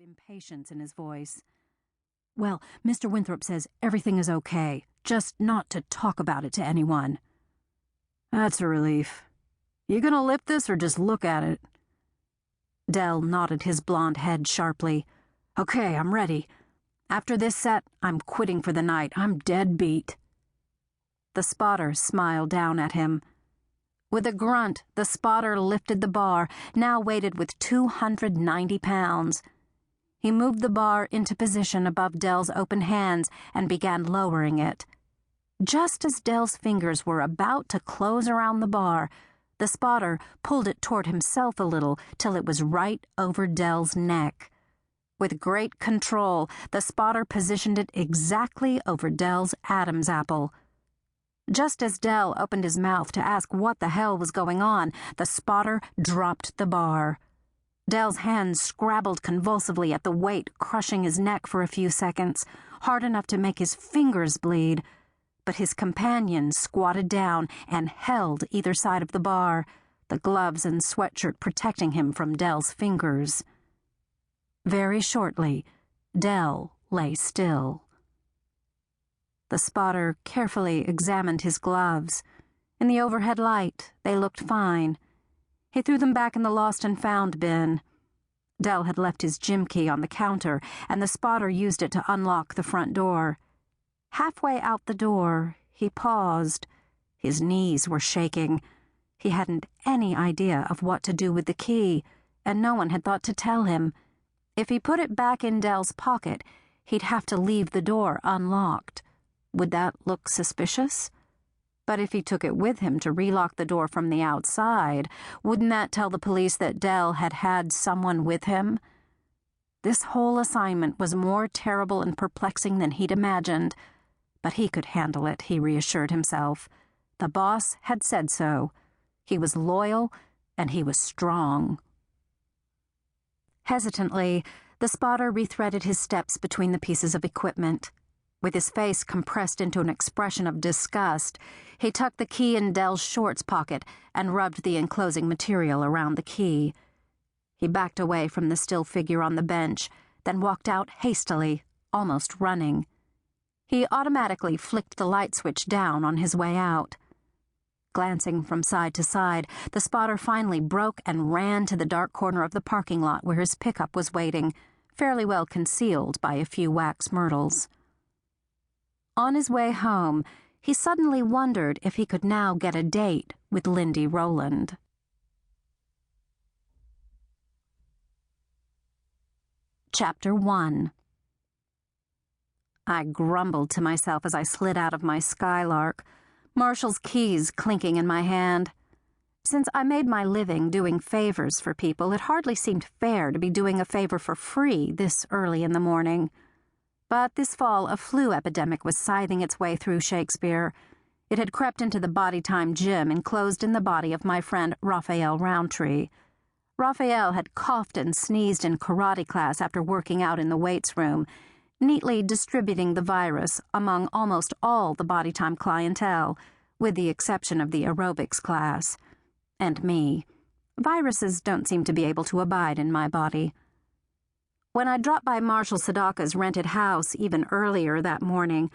impatience in his voice. "Well, Mr. Winthrop says everything is okay, just not to talk about it to anyone." "That's a relief. You gonna lip this or just look at it?" Dell nodded his blonde head sharply. "Okay, I'm ready. After this set, I'm quitting for the night. I'm dead beat." The spotter smiled down at him. With a grunt, the spotter lifted the bar, now weighted with 290 pounds. He moved the bar into position above Dell's open hands and began lowering it. Just as Dell's fingers were about to close around the bar, the spotter pulled it toward himself a little till it was right over Dell's neck. With great control, the spotter positioned it exactly over Dell's Adam's apple. Just as Dell opened his mouth to ask what the hell was going on, the spotter dropped the bar. Dell's hands scrabbled convulsively at the weight crushing his neck for a few seconds, hard enough to make his fingers bleed. But his companion squatted down and held either side of the bar, the gloves and sweatshirt protecting him from Dell's fingers. Very shortly, Dell lay still. The spotter carefully examined his gloves. In the overhead light, they looked fine. He threw them back in the lost and found bin. Dell had left his gym key on the counter, and the spotter used it to unlock the front door. Halfway out the door, he paused. His knees were shaking. He hadn't any idea of what to do with the key, and no one had thought to tell him. If he put it back in Dell's pocket, he'd have to leave the door unlocked. Would that look suspicious? But if he took it with him to relock the door from the outside, wouldn't that tell the police that Dell had had someone with him? This whole assignment was more terrible and perplexing than he'd imagined, but he could handle it, he reassured himself. The boss had said so. He was loyal, and he was strong. Hesitantly, the spotter rethreaded his steps between the pieces of equipment. With his face compressed into an expression of disgust, he tucked the key in Dell's shorts pocket and rubbed the enclosing material around the key. He backed away from the still figure on the bench, then walked out hastily, almost running. He automatically flicked the light switch down on his way out. Glancing from side to side, the spotter finally broke and ran to the dark corner of the parking lot where his pickup was waiting, fairly well concealed by a few wax myrtles. On his way home, he suddenly wondered if he could now get a date with Lindy Rowland. Chapter 1. I grumbled to myself as I slid out of my Skylark, Marshall's keys clinking in my hand. Since I made my living doing favors for people, it hardly seemed fair to be doing a favor for free this early in the morning. But this fall, a flu epidemic was scything its way through Shakespeare. It had crept into the Bodytime gym enclosed in the body of my friend Raphael Roundtree. Raphael had coughed and sneezed in karate class after working out in the weights room, neatly distributing the virus among almost all the Bodytime clientele, with the exception of the aerobics class. And me. Viruses don't seem to be able to abide in my body. When I dropped by Marshall Sadaka's rented house even earlier that morning,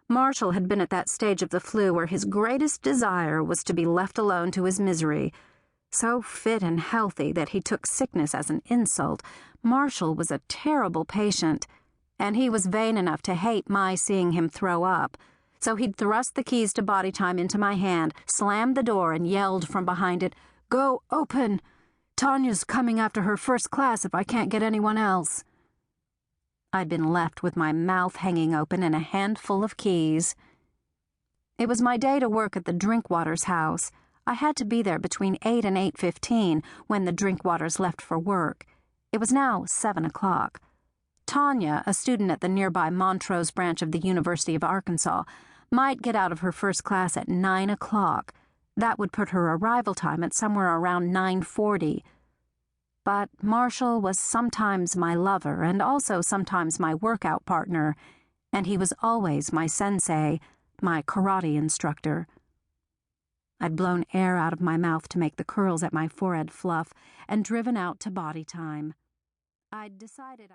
Marshall had been at that stage of the flu where his greatest desire was to be left alone to his misery. So fit and healthy that he took sickness as an insult, Marshall was a terrible patient, and he was vain enough to hate my seeing him throw up. So he'd thrust the keys to Bodytime into my hand, slammed the door, and yelled from behind it, "Go open! Tanya's coming after her first class if I can't get anyone else." I'd been left with my mouth hanging open and a handful of keys. It was my day to work at the Drinkwaters house. I had to be there between 8 and 8:15 when the Drinkwaters left for work. It was now 7 o'clock. Tanya, a student at the nearby Montrose branch of the University of Arkansas, might get out of her first class at 9 o'clock. That would put her arrival time at somewhere around 9:40. But Marshall was sometimes my lover and also sometimes my workout partner, and he was always my sensei, my karate instructor. I'd blown air out of my mouth to make the curls at my forehead fluff and driven out to Bodytime. I'd decided